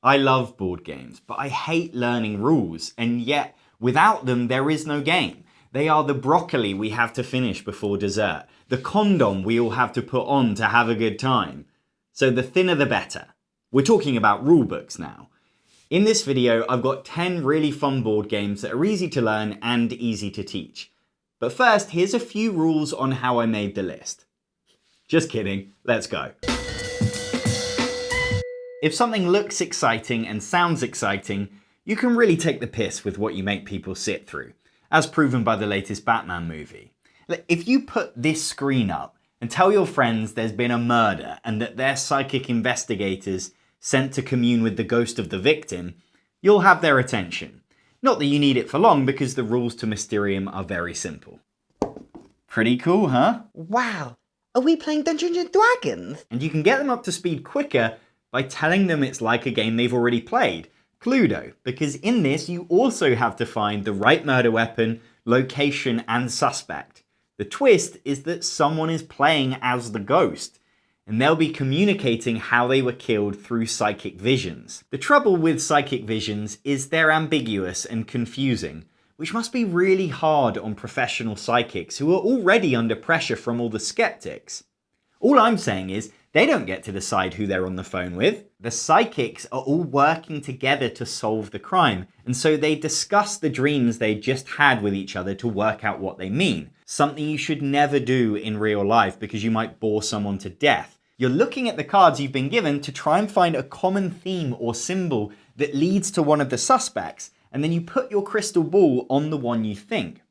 I love board games, but I hate learning rules, and yet without them there is no game. They are the broccoli we have to finish before dessert, the condom we all have to put on to have a good time. So the thinner the better. We're talking about rulebooks now. In this video, I've got 10 really fun board games that are easy to learn and easy to teach. But first, here's a few rules on how I made the list. Just kidding, let's go. If something looks exciting and sounds exciting, you can really take the piss with what you make people sit through, as proven by the latest Batman movie. If you put this screen up and tell your friends there's been a murder and that they're psychic investigators sent to commune with the ghost of the victim, you'll have their attention. Not that you need it for long, because the rules to Mysterium are very simple. Pretty cool, huh? Wow, are we playing Dungeons and Dragons? And you can get them up to speed quicker by telling them it's like a game they've already played, Cluedo, because in this you also have to find the right murder weapon, location and suspect. The twist is that someone is playing as the ghost, and they'll be communicating how they were killed through psychic visions. The trouble with psychic visions is they're ambiguous and confusing, which must be really hard on professional psychics who are already under pressure from all the skeptics. All I'm saying is, they don't get to decide who they're on the phone with. The psychics are all working together to solve the crime, and so they discuss the dreams they just had with each other to work out what they mean. Something you should never do in real life because you might bore someone to death. You're looking at the cards you've been given to try and find a common theme or symbol that leads to one of the suspects, and then you put your crystal ball on the one you think.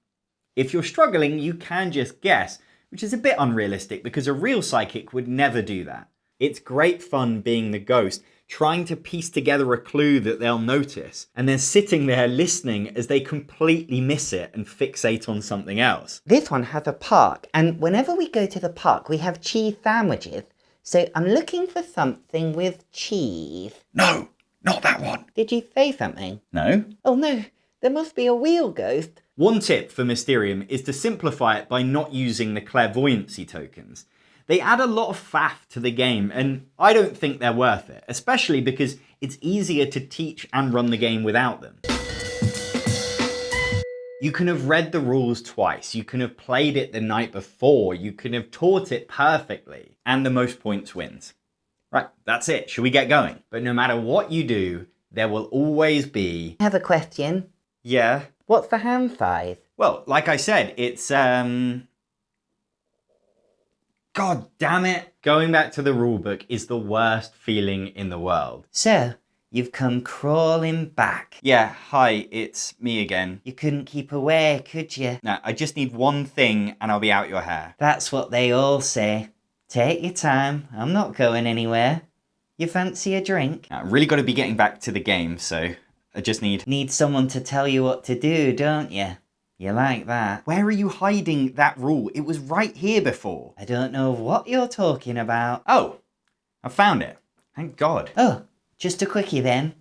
If you're struggling, you can just guess, which is a bit unrealistic because a real psychic would never do that. It's great fun being the ghost, trying to piece together a clue that they'll notice, and then sitting there listening as they completely miss it and fixate on something else. This one has a park, and whenever we go to the park, we have cheese sandwiches. So I'm looking for something with cheese. No, not that one. Did you say something? No? Oh no, there must be a real ghost. One tip for Mysterium is to simplify it by not using the clairvoyancy tokens. They add a lot of faff to the game, and I don't think they're worth it, especially because it's easier to teach and run the game without them. You can have read the rules twice, you can have played it the night before, you can have taught it perfectly, and the most points wins. Right, that's it. Should we get going? But no matter what you do, there will always be... I have a question. Yeah? What's the hand size? Well, like I said, it's, God damn it. Going back to the rulebook is the worst feeling in the world. So, you've come crawling back. Yeah, hi, it's me again. You couldn't keep away, could you? No, I just need one thing and I'll be out your hair. That's what they all say. Take your time, I'm not going anywhere. You fancy a drink? I really got to be getting back to the game, so I just need... Need someone to tell you what to do, don't you? You like that? Where are you hiding that rule? It was right here before. I don't know what you're talking about. Oh, I found it. Thank God. Oh, just a quickie then.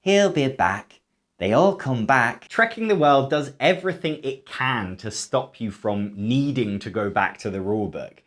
He'll be back. They all come back. Trekking the World does everything it can to stop you from needing to go back to the rulebook.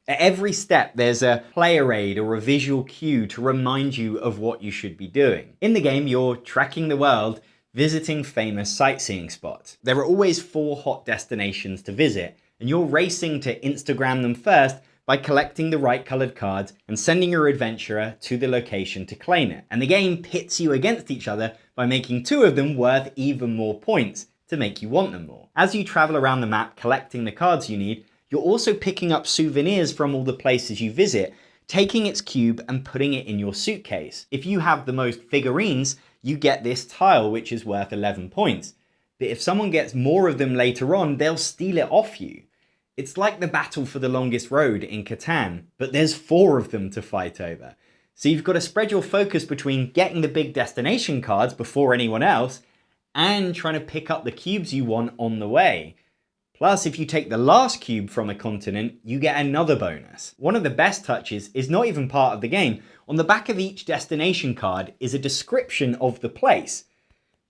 At every step, there's a player aid or a visual cue to remind you of what you should be doing. In the game, you're trekking the world, visiting famous sightseeing spots. There are always 4 hot destinations to visit, and you're racing to Instagram them first by collecting the right coloured cards and sending your adventurer to the location to claim it. And the game pits you against each other by making 2 of them worth even more points to make you want them more. As you travel around the map collecting the cards you need, you're also picking up souvenirs from all the places you visit, taking its cube and putting it in your suitcase. If you have the most figurines, you get this tile, which is worth 11 points. But if someone gets more of them later on, they'll steal it off you. It's like the battle for the longest road in Catan, but there's 4 of them to fight over. So you've got to spread your focus between getting the big destination cards before anyone else and trying to pick up the cubes you want on the way. Plus, if you take the last cube from a continent, you get another bonus. One of the best touches is not even part of the game. On the back of each destination card is a description of the place.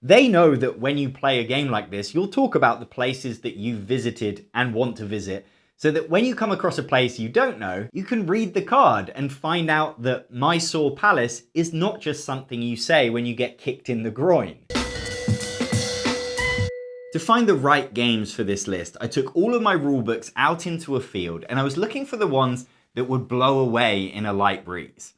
They know that when you play a game like this, you'll talk about the places that you've visited and want to visit, so that when you come across a place you don't know, you can read the card and find out that Mysore Palace is not just something you say when you get kicked in the groin. To find the right games for this list, I took all of my rulebooks out into a field and I was looking for the ones that would blow away in a light breeze.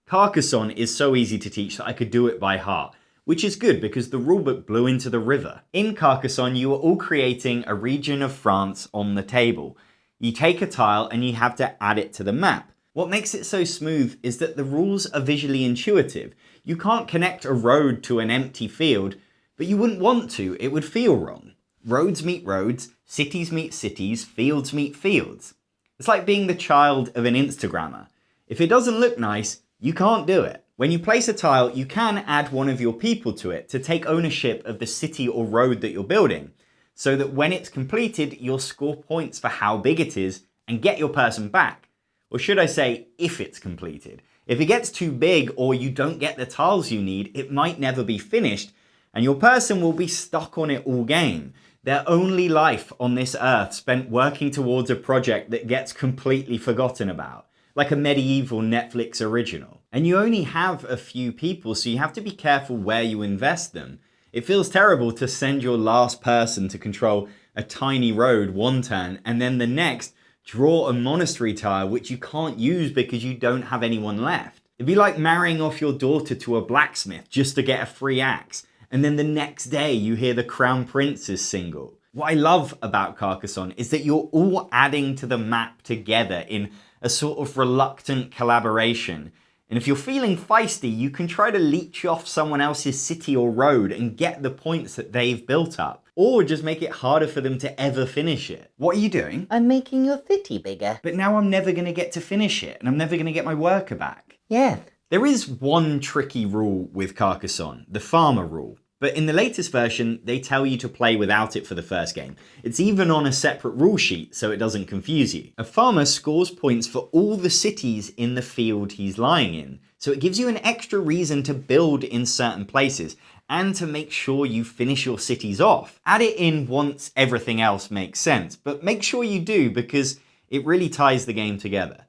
Carcassonne is so easy to teach that I could do it by heart, which is good because the rulebook blew into the river. In Carcassonne, you are all creating a region of France on the table. You take a tile and you have to add it to the map. What makes it so smooth is that the rules are visually intuitive. You can't connect a road to an empty field, but you wouldn't want to, it would feel wrong. Roads meet roads, cities meet cities, fields meet fields. It's like being the child of an Instagrammer. If it doesn't look nice, you can't do it. When you place a tile, you can add one of your people to it to take ownership of the city or road that you're building, so that when it's completed, you'll score points for how big it is and get your person back. Or should I say, if it's completed. If it gets too big or you don't get the tiles you need, it might never be finished, and your person will be stuck on it all game. Their only life on this earth spent working towards a project that gets completely forgotten about, like a medieval Netflix original. And you only have a few people, so you have to be careful where you invest them. It feels terrible to send your last person to control a tiny road one turn, and then the next draw a monastery tile which you can't use because you don't have anyone left. It'd be like marrying off your daughter to a blacksmith just to get a free axe, and then the next day you hear the Crown Prince is single. What I love about Carcassonne is that you're all adding to the map together in a sort of reluctant collaboration. And if you're feeling feisty, you can try to leech off someone else's city or road and get the points that they've built up. Or just make it harder for them to ever finish it. What are you doing? I'm making your city bigger. But now I'm never going to get to finish it, and I'm never going to get my worker back. Yes. There is one tricky rule with Carcassonne, the farmer rule. But in the latest version, they tell you to play without it for the first game. It's even on a separate rule sheet, so it doesn't confuse you. A farmer scores points for all the cities in the field he's lying in, so it gives you an extra reason to build in certain places, and to make sure you finish your cities off. Add it in once everything else makes sense, but make sure you do because it really ties the game together.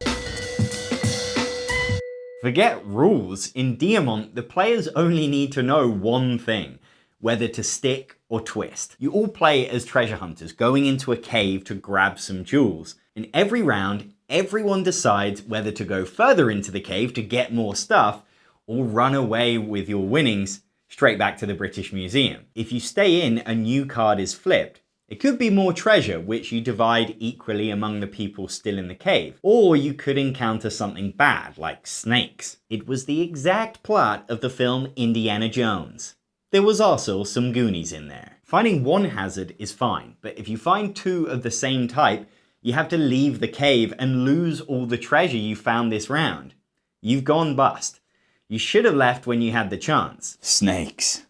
Forget rules. In Diamant, the players only need to know one thing, whether to stick or twist. You all play as treasure hunters going into a cave to grab some jewels. In every round, everyone decides whether to go further into the cave to get more stuff or run away with your winnings straight back to the British Museum. If you stay in, a new card is flipped. It could be more treasure, which you divide equally among the people still in the cave. Or you could encounter something bad, like snakes. It was the exact plot of the film Indiana Jones. There was also some Goonies in there. Finding one hazard is fine, but if you find two of the same type, you have to leave the cave and lose all the treasure you found this round. You've gone bust. You should have left when you had the chance. Snakes.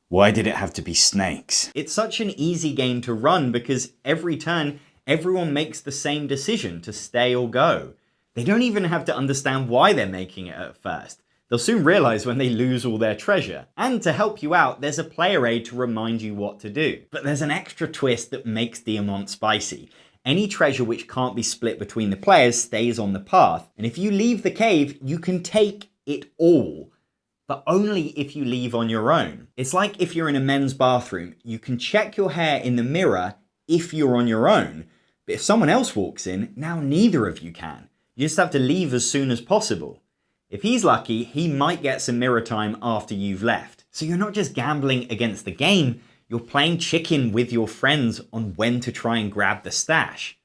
Why did it have to be snakes? It's such an easy game to run because every turn, everyone makes the same decision to stay or go. They don't even have to understand why they're making it at first. They'll soon realize when they lose all their treasure. And to help you out, there's a player aid to remind you what to do. But there's an extra twist that makes Diamant spicy. Any treasure which can't be split between the players stays on the path. And if you leave the cave, you can take it all. But only if you leave on your own. It's like if you're in a men's bathroom, you can check your hair in the mirror if you're on your own. But if someone else walks in, now neither of you can. You just have to leave as soon as possible. If he's lucky, he might get some mirror time after you've left. So you're not just gambling against the game, you're playing chicken with your friends on when to try and grab the stash.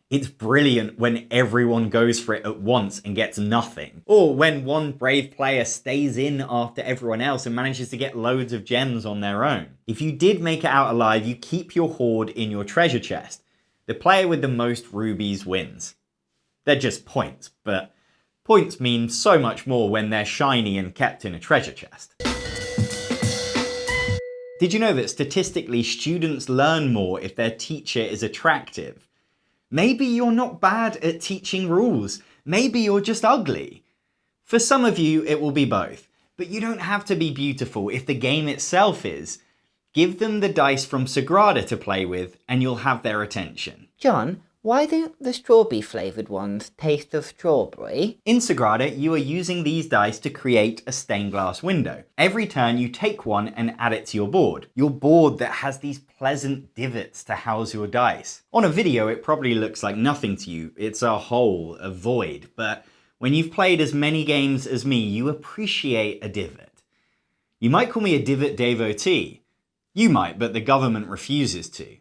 It's brilliant when everyone goes for it at once and gets nothing. Or when one brave player stays in after everyone else and manages to get loads of gems on their own. If you did make it out alive, you keep your hoard in your treasure chest. The player with the most rubies wins. They're just points, but points mean so much more when they're shiny and kept in a treasure chest. Did you know that statistically students learn more if their teacher is attractive? Maybe you're not bad at teaching rules. Maybe you're just ugly. For some of you, it will be both. But you don't have to be beautiful if the game itself is. Give them the dice from Sagrada to play with and you'll have their attention. John, Why don't the strawberry flavoured ones taste of strawberry? In Sagrada, you are using these dice to create a stained glass window. Every turn you take one and add it to your board. Your board that has these pleasant divots to house your dice. On a video, it probably looks like nothing to you. It's a hole, a void. But when you've played as many games as me, you appreciate a divot. You might call me a divot devotee. You might, but the government refuses to.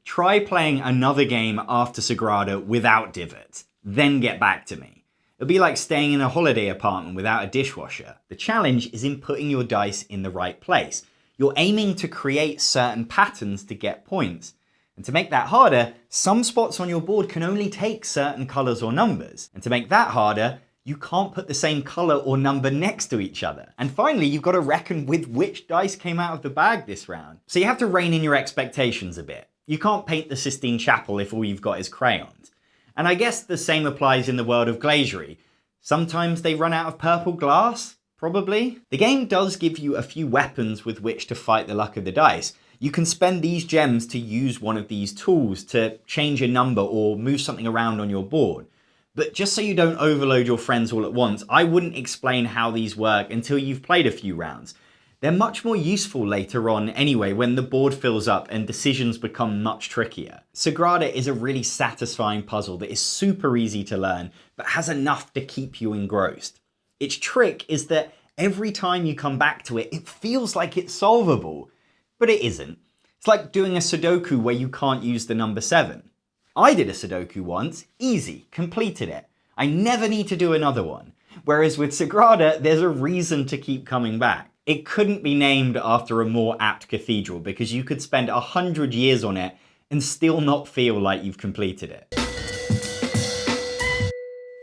Try playing another game after Sagrada without divots, then get back to me. It'll be like staying in a holiday apartment without a dishwasher. The challenge is in putting your dice in the right place. You're aiming to create certain patterns to get points. And to make that harder, some spots on your board can only take certain colours or numbers. And to make that harder, you can't put the same colour or number next to each other. And finally, you've got to reckon with which dice came out of the bag this round. So you have to rein in your expectations a bit. You can't paint the Sistine Chapel if all you've got is crayons. And I guess the same applies in the world of glazier. Sometimes they run out of purple glass, probably. The game does give you a few weapons with which to fight the luck of the dice. You can spend these gems to use one of these tools to change a number or move something around on your board. But just so you don't overload your friends all at once, I wouldn't explain how these work until you've played a few rounds. They're much more useful later on anyway when the board fills up and decisions become much trickier. Sagrada is a really satisfying puzzle that is super easy to learn but has enough to keep you engrossed. Its trick is that every time you come back to it, it feels like it's solvable, but it isn't. It's like doing a Sudoku where you can't use the number 7. I did a Sudoku once, easy, completed it. I never need to do another one. Whereas with Sagrada, there's a reason to keep coming back. It couldn't be named after a more apt cathedral because you could spend 100 years on it and still not feel like you've completed it.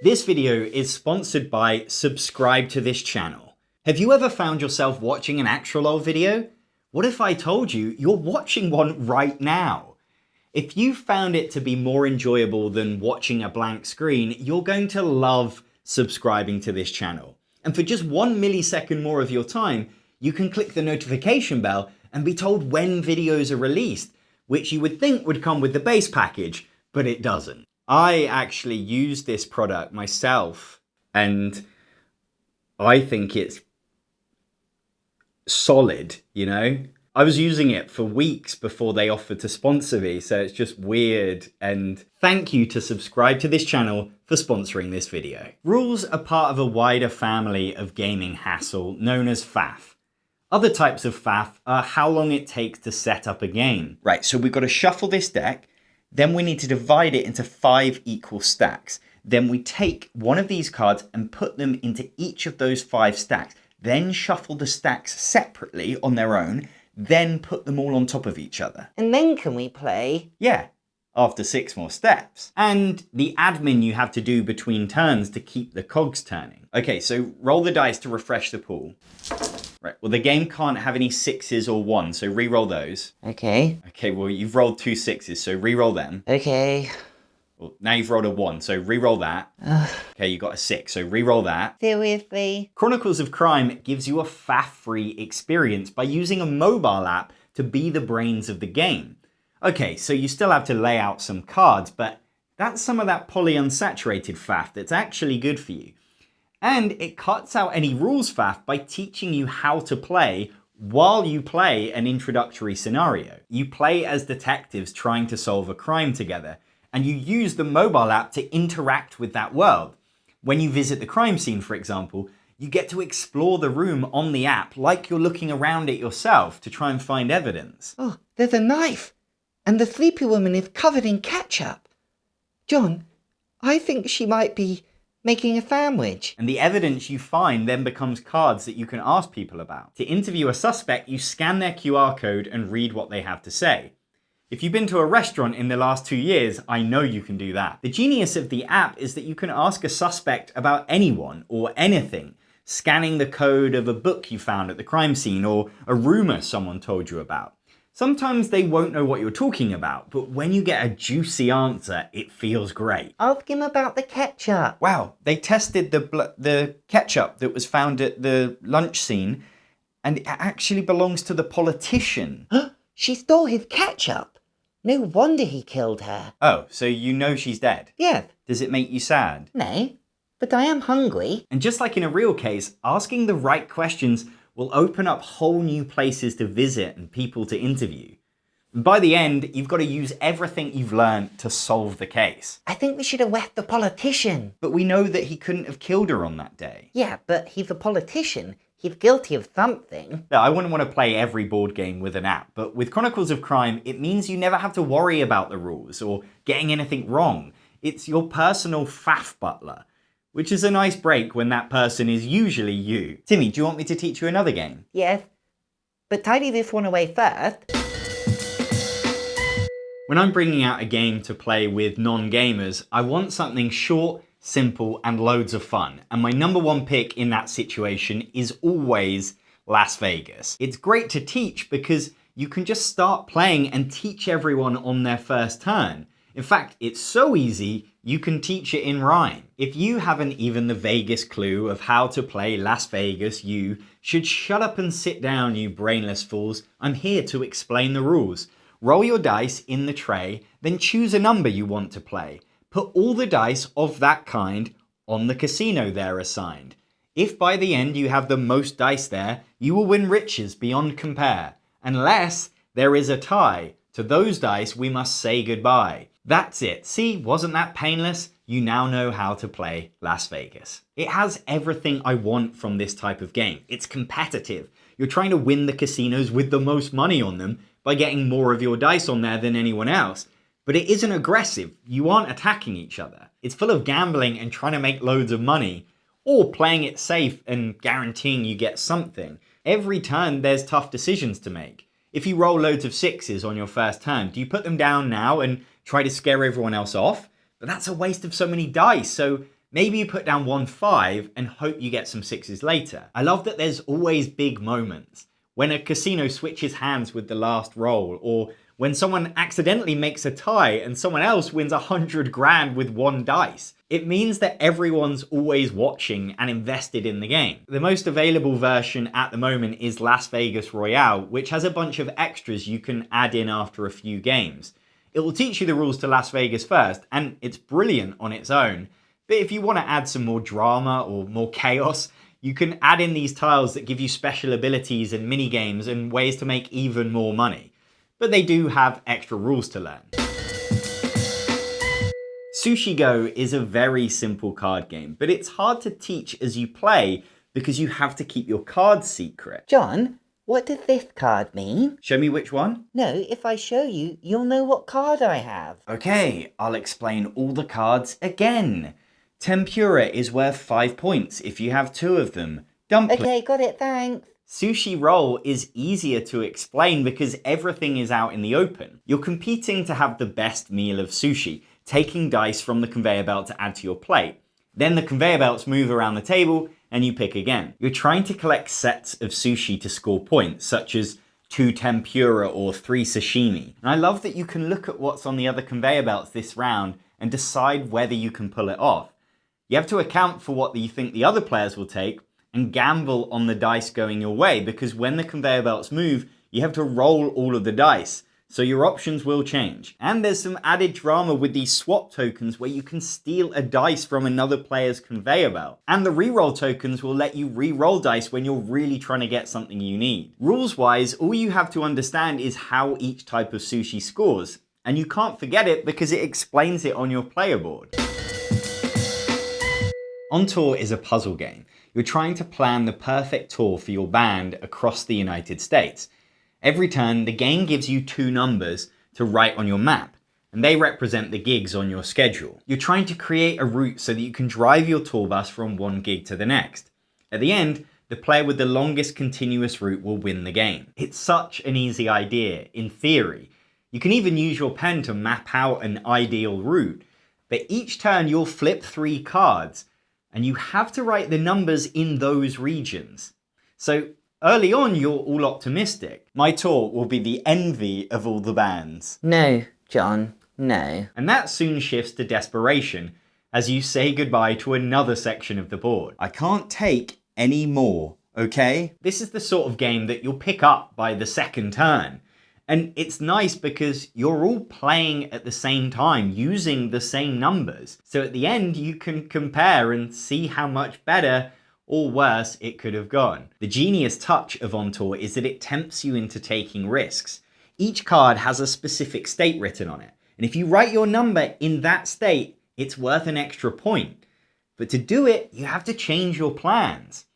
This video is sponsored by Subscribe to this channel. Have you ever found yourself watching an actual old video? What if I told you you're watching one right now? If you found it to be more enjoyable than watching a blank screen, you're going to love subscribing to this channel. And for just 1 millisecond more of your time, you can click the notification bell and be told when videos are released, which you would think would come with the base package, but it doesn't. I actually use this product myself, and I think it's solid, you know? I was using it for weeks before they offered to sponsor me, so it's just weird. And thank you to Subscribe to this channel for sponsoring this video. Rules are part of a wider family of gaming hassle known as FAF. Other types of FAF are how long it takes to set up a game. Right, so we've got to shuffle this deck, then we need to divide it into 5 equal stacks. Then we take one of these cards and put them into each of those 5 stacks, then shuffle the stacks separately on their own, then put them all on top of each other. And then can we play? Yeah, after 6 more steps. And the admin you have to do between turns to keep the cogs turning. Okay, so roll the dice to refresh the pool. Right, well the game can't have any 6s or 1s, so re-roll those. Okay. Okay, well you've rolled 2 6s, so re-roll them. Okay. Well, now you've rolled a 1, so re-roll that. Okay, you got a 6, so re-roll that. Seriously? Chronicles of Crime gives you a faff-free experience by using a mobile app to be the brains of the game. Okay, so you still have to lay out some cards, but that's some of that polyunsaturated faff that's actually good for you. And it cuts out any rules faff by teaching you how to play while you play an introductory scenario. You play as detectives trying to solve a crime together, and you use the mobile app to interact with that world. When you visit the crime scene, for example, you get to explore the room on the app like you're looking around it yourself to try and find evidence. Oh, there's a knife! And the sleepy woman is covered in ketchup. John, I think she might be making a sandwich. And the evidence you find then becomes cards that you can ask people about. To interview a suspect, you scan their QR code and read what they have to say. If you've been to a restaurant in the last 2 years, I know you can do that. The genius of the app is that you can ask a suspect about anyone or anything, scanning the code of a book you found at the crime scene or a rumor someone told you about. Sometimes they won't know what you're talking about, but when you get a juicy answer, it feels great. Ask him about the ketchup. Wow, they tested the ketchup that was found at the lunch scene, and it actually belongs to the politician. She stole his ketchup. No wonder he killed her. Oh, so you know she's dead. Yeah, Does it make you sad? no, but I am hungry. And just like in a real case, asking the right questions will open up whole new places to visit and people to interview. And by the end, you've got to use everything you've learned to solve the case. I think we should have left the politician. But we know that he couldn't have killed her on that day. Yeah, but he's a politician. He's guilty of something. Now, I wouldn't want to play every board game with an app, but with Chronicles of Crime, it means you never have to worry about the rules or getting anything wrong. It's your personal faff butler, which is a nice break when that person is usually you. Timmy, do you want me to teach you another game? Yes, but tidy this one away first. When I'm bringing out a game to play with non-gamers, I want something short, simple, and loads of fun. And my number one pick in that situation is always Las Vegas. It's great to teach because you can just start playing and teach everyone on their first turn. In fact, it's so easy, you can teach it in rhyme. If you haven't even the vaguest clue of how to play Las Vegas, you should shut up and sit down, you brainless fools. I'm here to explain the rules. Roll your dice in the tray, then choose a number you want to play. Put all the dice of that kind on the casino they're assigned. If by the end you have the most dice there, you will win riches beyond compare. Unless there is a tie. To those dice we must say goodbye. That's it. See, wasn't that painless? You now know how to play Las Vegas. It has everything I want from this type of game. It's competitive. You're trying to win the casinos with the most money on them by getting more of your dice on there than anyone else. But it isn't aggressive. You aren't attacking each other. It's full of gambling and trying to make loads of money, or playing it safe and guaranteeing you get something. Every turn there's tough decisions to make. If you roll loads of sixes on your first turn, do you put them down now and try to scare everyone else off? But that's a waste of so many dice, so maybe you put down 1 5 and hope you get some sixes later. I love that there's always big moments. When a casino switches hands with the last roll, or when someone accidentally makes a tie and someone else wins 100 grand with 1 dice. It means that everyone's always watching and invested in the game. The most available version at the moment is Las Vegas Royale, which has a bunch of extras you can add in after a few games. It will teach you the rules to Las Vegas first, and it's brilliant on its own. But if you want to add some more drama or more chaos, you can add in these tiles that give you special abilities and mini games and ways to make even more money. But they do have extra rules to learn. Sushi Go is a very simple card game, but it's hard to teach as you play because you have to keep your cards secret. John, what does this card mean? Show me which one? No, if I show you, you'll know what card I have. Okay, I'll explain all the cards again. Tempura is worth 5 points if you have 2 of them. Dumpling. Okay, got it, thanks. Sushi Roll is easier to explain because everything is out in the open. You're competing to have the best meal of sushi, taking dice from the conveyor belt to add to your plate. Then the conveyor belts move around the table and you pick again. You're trying to collect sets of sushi to score points, such as 2 tempura or 3 sashimi. And I love that you can look at what's on the other conveyor belts this round and decide whether you can pull it off. You have to account for what you think the other players will take and gamble on the dice going your way, because when the conveyor belts move, you have to roll all of the dice. So your options will change. And there's some added drama with these swap tokens where you can steal a dice from another player's conveyor belt. And the reroll tokens will let you re-roll dice when you're really trying to get something you need. Rules-wise, all you have to understand is how each type of sushi scores. And you can't forget it because it explains it on your player board. On Tour is a puzzle game. You're trying to plan the perfect tour for your band across the United States. Every turn, the game gives you 2 numbers to write on your map, and they represent the gigs on your schedule. You're trying to create a route so that you can drive your tour bus from one gig to the next. At the end, the player with the longest continuous route will win the game. It's such an easy idea, in theory. You can even use your pen to map out an ideal route, but each turn you'll flip 3 cards, and you have to write the numbers in those regions. So early on, you're all optimistic. My tour will be the envy of all the bands. No, John, no. And that soon shifts to desperation as you say goodbye to another section of the board. I can't take any more, okay? This is the sort of game that you'll pick up by the second turn. And it's nice because you're all playing at the same time, using the same numbers. So at the end, you can compare and see how much better or worse it could have gone. The genius touch of On Tour is that it tempts you into taking risks. Each card has a specific state written on it. And if you write your number in that state, it's worth an extra point. But to do it, you have to change your plans.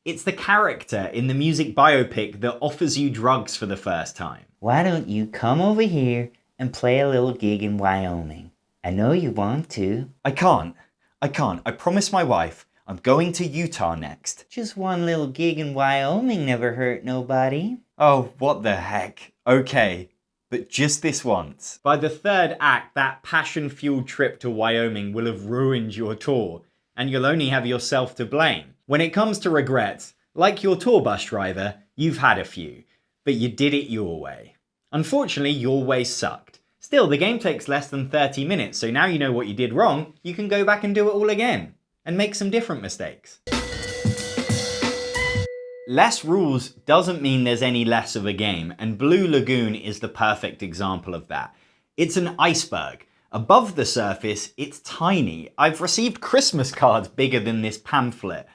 It's the character in the music biopic that offers you drugs for the first time. Why don't you come over here and play a little gig in Wyoming? I know you want to. I can't. I promised my wife I'm going to Utah next. Just one little gig in Wyoming never hurt nobody. Oh, what the heck. Okay, but just this once. By the third act, that passion-fueled trip to Wyoming will have ruined your tour, and you'll only have yourself to blame. When it comes to regrets, like your tour bus driver, you've had a few, but you did it your way. Unfortunately, your way sucked. Still, the game takes less than 30 minutes, so now you know what you did wrong, you can go back and do it all again, and make some different mistakes. Less rules doesn't mean there's any less of a game, and Blue Lagoon is the perfect example of that. It's an iceberg. Above the surface, it's tiny. I've received Christmas cards bigger than this pamphlet.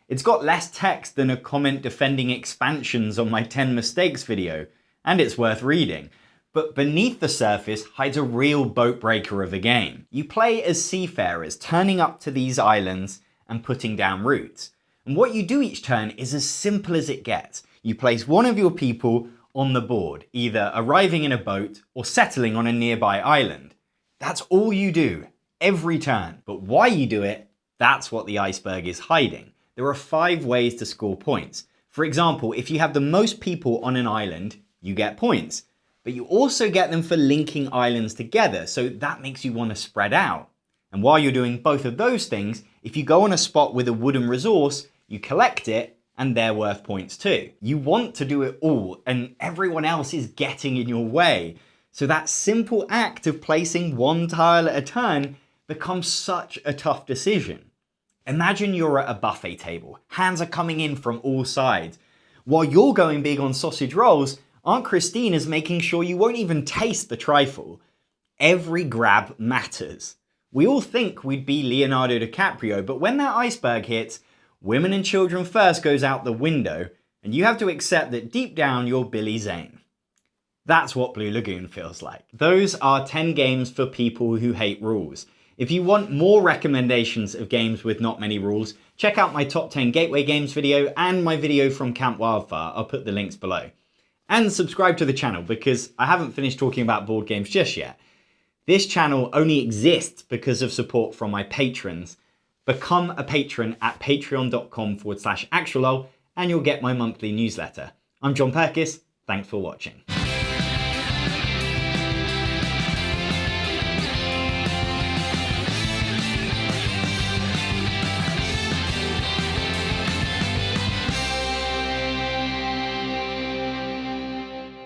It's got less text than a comment defending expansions on my 10 mistakes video, and it's worth reading. But beneath the surface hides a real boat breaker of a game. You play as seafarers, turning up to these islands and putting down roots. And what you do each turn is as simple as it gets. You place one of your people on the board, either arriving in a boat or settling on a nearby island. That's all you do, every turn. But why you do it, that's what the iceberg is hiding. There are 5 ways to score points. For example, if you have the most people on an island, you get points. But you also get them for linking islands together, so that makes you want to spread out. And while you're doing both of those things, if you go on a spot with a wooden resource, you collect it, and they're worth points too. You want to do it all, and everyone else is getting in your way. So that simple act of placing one tile at a turn becomes such a tough decision. Imagine you're at a buffet table. Hands are coming in from all sides. While you're going big on sausage rolls, Aunt Christine is making sure you won't even taste the trifle. Every grab matters. We all think we'd be Leonardo DiCaprio, but when that iceberg hits, women and children first goes out the window, and you have to accept that deep down you're Billy Zane. That's what Blue Lagoon feels like. Those are 10 games for people who hate rules. If you want more recommendations of games with not many rules, check out my top 10 gateway games video and my video from Camp Wildfire. I'll put the links below. And subscribe to the channel because I haven't finished talking about board games just yet. This channel only exists because of support from my patrons. Become a patron at patreon.com/actuallol and you'll get my monthly newsletter. I'm John Perkis. Thanks for watching.